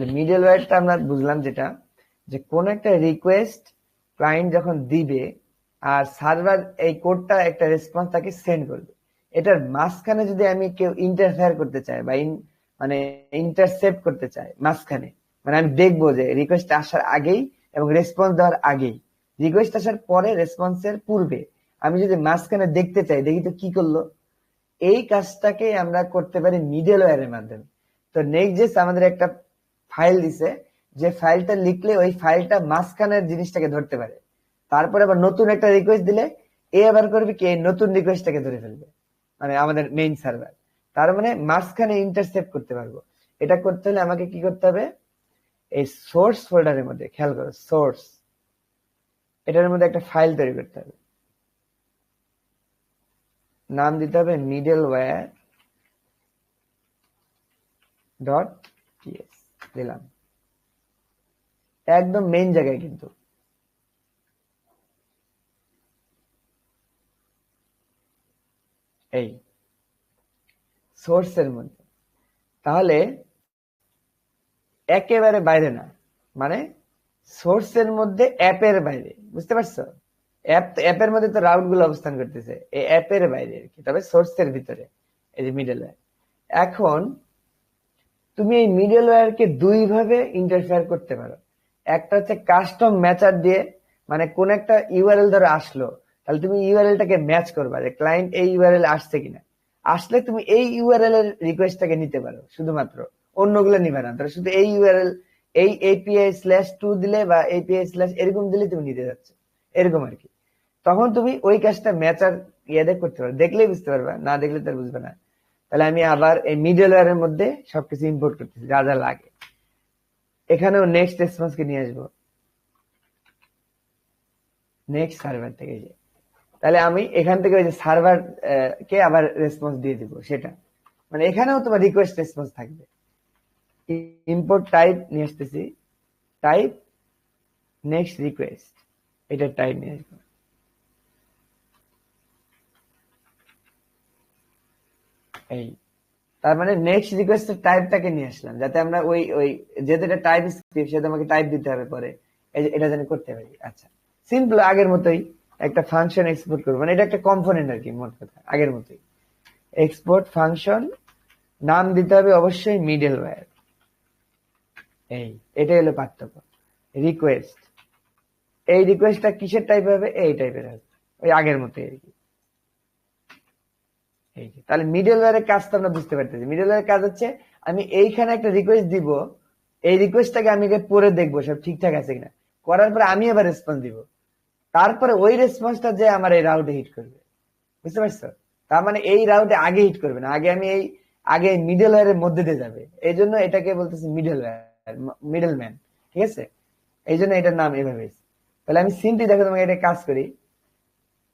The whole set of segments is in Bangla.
তাহলে মিডলওয়্যারটা আমরা বুঝলাম যেটা, যে কোন একটা রিকোয়েস্ট ক্লায়েন্ট যখন দিবে আর সার্ভার এই কোডটা একটা রেসপন্স তাকে সেন্ড করবে, এটার মাঝখানে যদি আমি কেউ ইন্টারফেয়ার করতে চাই বা মানে ইন্টারসেপ্ট করতে চাই মাঝখানে, মানে আমি দেখবো যে রিকোয়েস্ট আসার আগেই এবং রেসপন্স দেওয়ার আগেই, রিকোয়েস্ট আসার পরে রেসপন্সের পূর্বে আমি যদি মাঝখানে দেখতে চাই, দেখি তো কি করলো, এই কাজটাকে আমরা করতে পারি মিডলওয়্যারের মাধ্যমে। তো নেক্সট আমাদের একটা ফাইল দিছে, যে ফাইলটা লিখলে ওই ফাইলটা মাঝখানের জিনিসটাকে ধরতে পারে, তারপরে আবার নতুন একটা রিকোয়েস্ট দিলে এ আবার করবে কি, এই নতুন রিকোয়েস্টটাকে ধরে ফেলবে, মানে আমাদের মেইন সার্ভার। তার মানে মাঝখানে ইন্টারসেপ্ট করতে পারবো। এটা করতে হলে আমাকে কি করতে হবে, এই সোর্স ফোল্ডারের মধ্যে, খেয়াল করো সোর্স, এটার মধ্যে একটা ফাইল তৈরি করতে হবে, নাম দিতে হবে মিডলওয়্যার .ts দিলাম, একদম মেইন জায়গায় কিন্তু। এই সোর্সের মধ্যে, তাহলে একেবারে বাইরে না, মানে সোর্সের মধ্যে অ্যাপের বাইরে, বুঝতে পারছো? অ্যাপের মধ্যে তো রাউট গুলো অবস্থান করতেছে, এই অ্যাপের বাইরে আর কি, তবে সোর্সের ভিতরে এই যে মিডলওয়্যার। এখন তুমি এই মিডলওয়্যারকে দুই ভাবে ইন্টারফেয়ার করতে পারো। একটা হচ্ছে কাস্টম ম্যাচার দিয়ে, মানে কোন একটা ইউআরএল ধরে আসলো, তাহলে তুমি ইউআরএলটাকে ম্যাচ করবা যে ক্লায়েন্ট এই ইউআরএল আসছে কিনা, আসলে তুমি এই ইউআরএল এর রিকোয়েস্টটাকে নিতে পারো শুধুমাত্র, অন্যগুলো নিবে না। তাহলে শুধু এই ইউআরএল, এই API/2 দিলে বা API/ এরকম দিলে তুমি নিতে যাচ্ছ, এরকম আর কি। তখন তুমি ওই কাজটা ম্যাচার ইয়ে করতে পারো, দেখলেই বুঝতে পারবা, না দেখলে তো বুঝবে না। তাহলে আমি আবার এই মিডলওয়্যারের মধ্যে সবকিছু ইম্পোর্ট করতেছি যা যা লাগে, এখানেও নেক্সট রেসপন্সকে নিয়ে আসবো নেক্সট সার্ভার থেকে। যে তাহলে আমি এখান থেকে ওই যে সার্ভার কে আবার রেসপন্স দিয়ে দিব, সেটা মানে এখানেও তোমার রিকোয়েস্ট রেসপন্স থাকবে। ইম্পোর্ট টাইপ নিয়ে আসতেছি, টাইপ নেক্সট রিকোয়েস্ট, এটা টাইপ নিয়ে আসবো। এই তার মানে নেক্সট রিকোয়েস্টের টাইপটাকে নিয়ে আসলাম, যাতে আমরা ওই ওই যেহেতু এটা টাইপ স্ক্রিপ্ট, সেটা আমাকে টাইপ দিতে হবে পরে, এটা জানি করতে পারি। আচ্ছা, সিম্পল আগের মতোই একটা ফাংশন এক্সপোর্ট করবো, মানে এটা একটা কম্পোনেন্ট আর কি, মোট কথা আগের মতোই। এক্সপোর্ট ফাংশন, নাম দিতে হবে অবশ্যই মিডলওয়্যার। এই এটাই হলো পার্থক্য। রিকোয়েস্ট, এই রিকোয়েস্টটা কিসের টাইপ হবে, এই টাইপের হবে, ওই আগের মতোই আর কি। তাহলে মিডলওয়্যারের কাজটা আমরা বুঝতে পারতেছি। মিডলওয়্যারের কাজ হচ্ছে আমি এইখানে একটা রিকোয়েস্ট দিব, এই রিকোয়েস্টটাকে আমি পরে দেখবো সব ঠিকঠাক আছে কিনা, করার পরে আমি আবার রেসপন্স দিব, তারপরে ওই রেসপন্সটা যে আমার এই রাউটে হিট করবে, বুঝতে পারছো? তার মানে এই রাউটে আগে হিট করবে না, আগে আমি এই আগে মিডলওয়্যারের মধ্যে দিয়ে যাবে, এই জন্য এটাকে বলতেছি মিডলওয়্যার, মিডলম্যান, ঠিক আছে? এই জন্য এটার নাম এভাবে। তাহলে আমি সিম্পলি দেখো তোমাকে এটা কাজ করি।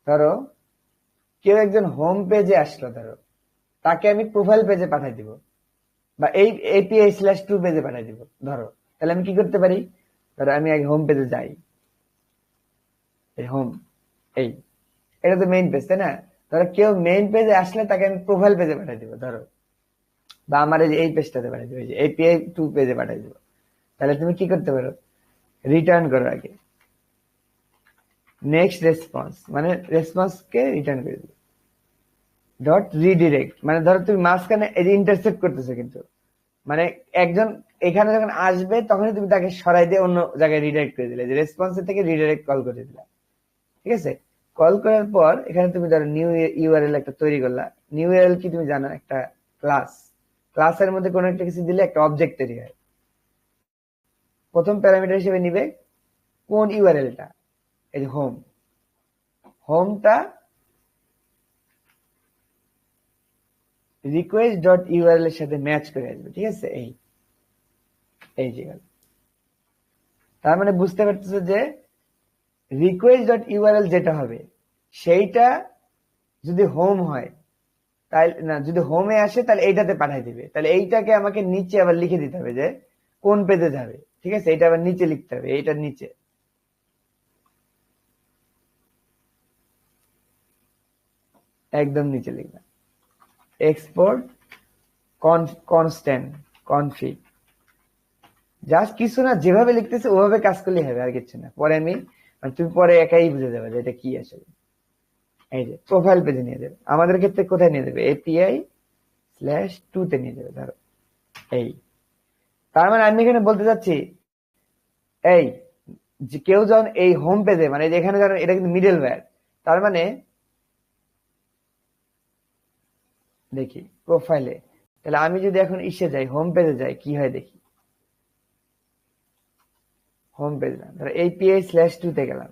ধরো কেউ একজন হোম পেজে আসলো, ধরো তাকে আমি প্রোফাইল পেজে পাঠাই দিব, বা এই API/2 পেজে পাঠাই দিব ধরো। তাহলে আমি কি করতে পারি, ধরো আমি আগে হোম পেজে যাই, এই হোম, এই এটা তো মেইন পেজ, তাই না? ধরো কেউ মেইন পেজে আসলে তাকে আমি প্রোফাইল পেজে পাঠাই দিব ধরো, বা আমার এই পেজটাতে পাঠাই দিব, API/2 পেজে পাঠাই দিব। তাহলে তুমি কি করতে পারো, রিটার্ন করো আগে নেক্সট রেসপন্স, মানে রেসপন্সকে রিটার্ন করে দিবে ডট রিডিরেক্ট, মানে ধরো তুমি মাঝখানে এই যে ইন্টারসেপ্ট করতেছো, কিন্তু মানে একজন এখানে যখন আসবে তখনই তুমি তাকে সরাই দিয়ে অন্য জায়গায় রিডাইরেক্ট করে দিলে, যে রেসপন্সের থেকে রিডাইরেক্ট কল করে দিলা, ঠিক আছে? কল করার পর এখানে তুমি ধরো নিউ ইউআরএল একটা তৈরি করলা। নিউ ইউআরএল কি তুমি জানো, একটা ক্লাস, ক্লাসের মধ্যে কোনো একটা কিছু দিলে একটা অবজেক্ট তৈরি হয়। প্রথম প্যারামিটার হিসেবে নিবে কোন ইউআরএলটা, এই যে হোম, হোমটা রিকোয়েস্ট ডট ইউআরএল এর সাথে ম্যাচ করে আসবে, ঠিক আছে? এই যে তার মানে বুঝতে পারতেছো যে রিকোয়েস্ট ডট ইউআরএল যেটা হবে সেইটা যদি হোম হয়, তাহলে না, যদি হোমে আসে তাহলে এইটাতে পাঠাই দিবে, তাহলে এইটাকে আমাকে নিচে আবার লিখে দিতে হবে যে কোন পেজে যাবে, ঠিক আছে? এটা আবার নিচে লিখতে হবে, এইটার নিচে, একদম নিচে লিখবে এক্সপোর্ট কনস্ট্যান্ট কনফিগ, জাস্ট কিছু না, যেভাবে লিখতেছে ওভাবে কাজ করলে হবে, আর কিছু না। পরে তুমি পরে একাই বুঝে যাবে যে এটা কি আসলে। এই যে প্রোফাইল পেজে নিয়ে যাবে, আমাদের ক্ষেত্রে কোথায় নিয়ে যাবে, API/2 তে নিয়ে যাবে ধরো। এই তার মানে আমি এখানে বলতে চাচ্ছি, এই যে কেউ যখন এই হোম পেজে, মানে যেখানে ধরো এটা কিন্তু মিডল ওয়্যার, তার মানে দেখি প্রোফাইলে, তাহলে আমি যদি এখন ইসে যাই, হোম পেজে যাই, কি হয় দেখি। হোম পেজ না, ধরো API/2 তে গেলাম।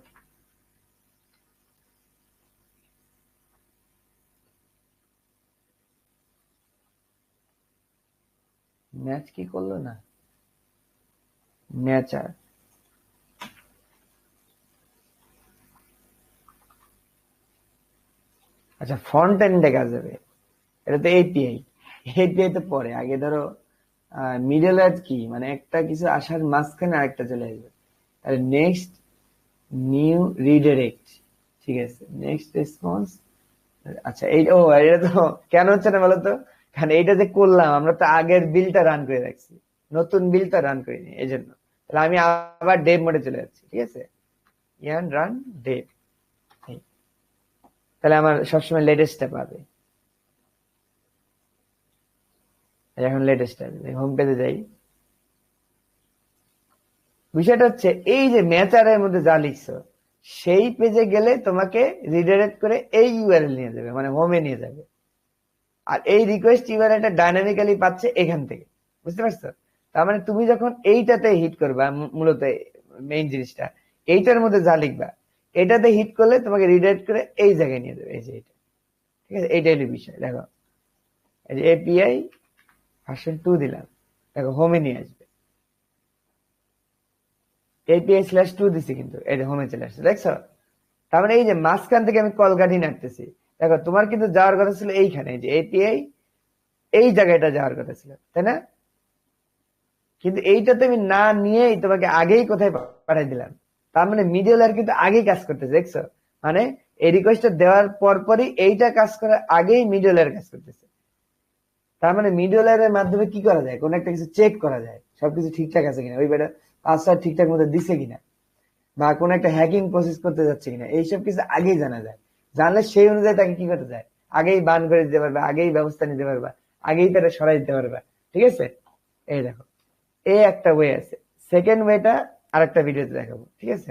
ম্যাচ কি করলো না, নেচার। আচ্ছা, ফ্রন্ট এন্ডে কাজ হবে, এটা তো এপিআই। এপিআই তো পরে, আগে ধরো মিডল ওয়্যার কি, মানে একটা কিছু আসার মাঝখানে আরেকটা চলে আসবে। তাহলে নেক্সট নিউ রিডাইরেক্ট, ঠিক আছে, নেক্সট রেসপন্স। আচ্ছা এই এটা তো কেন হচ্ছে না বলতো, কারণ এইটা যে করলাম আমরা তো আগের বিলটা রান করে রাখছি, নতুন বিলটা রান করিনি, এই জন্য। তাহলে আমি আবার ডেভ মোডে চলে যাচ্ছি, ঠিক আছে, ইয়ান রান ডেভ। তাহলে আমার সবসময় লেটেস্টটা পাবে। এখন লেটেস্ট আসবে, হোম পেজে যাই। বিষয়টা হচ্ছে এই যে ম্যাচারের মধ্যে যা লিখছো, সেই পেজে গেলে তোমাকে রিডাইরেক্ট করে এই ইউআরএল নিয়ে যাবে, মানে হোমে নিয়ে যাবে। আর এই রিকোয়েস্ট ইউআরএলটা ডাইনামিক্যালি পাচ্ছে এখান থেকে, বুঝতে পারছো? তার মানে তুমি যখন এইটাতে হিট করবা, মূলত মেইন জিনিসটা এইটার মধ্যে যা লিখবা, এটাতে হিট করলে তোমাকে রিডাইরেক্ট করে এই জায়গায় নিয়ে যাবে, এই যে এটা, ঠিক আছে। এইটাই হলো বিষয়। দেখো এই যে API/2 দিলাম, দেখো হোমে নিয়ে আসবে। API/2 দিছি, কিন্তু এই যে হোমে চলে আসছে, দেখছো? তার মানে এই যে মাঝখান থেকে আমি কল কাঠি নাড়তেছি, দেখো তোমার কিন্তু যাওয়ার কথা ছিল এইখানে, যে এপিআই এই জায়গাটা যাওয়ার কথা ছিল, তাই না? কিন্তু এইটাতে আমি না নিয়েই তোমাকে আগেই কোথায় পাঠাই দিলাম। তার মানে মিডল আর কিন্তু আগেই কাজ করতেছে, দেখছো? মানে এই রিকোয়েস্টটা দেওয়ার পরপরই এইটা কাজ করার আগেই মিডল এর কাজ করতেছে। তার মানে মিডল এর মাধ্যমে কি করা যায়, কোন একটা কিছু চেক করা যায় সবকিছু ঠিকঠাক আছে কিনা, ওই বেটা পাসওয়ার্ড ঠিকঠাক মতো দিছে কিনা, বা কোন একটা হ্যাকিং প্রসেস করতে যাচ্ছে কিনা, এইসব কিছু আগেই জানা যায়। জানলে সেই অনুযায়ী তাকে কি করতে যায়, আগেই বান করে দিতে পারবে, আগেই ব্যবস্থা নিতে পারবা, আগেই তারা সরাই দিতে পারবা, ঠিক আছে। এই দেখো, এই একটা ওয়ে আছে। সেকেন্ড ওয়েটা আরেকটা ভিডিওতে দেখাবো, ঠিক আছে।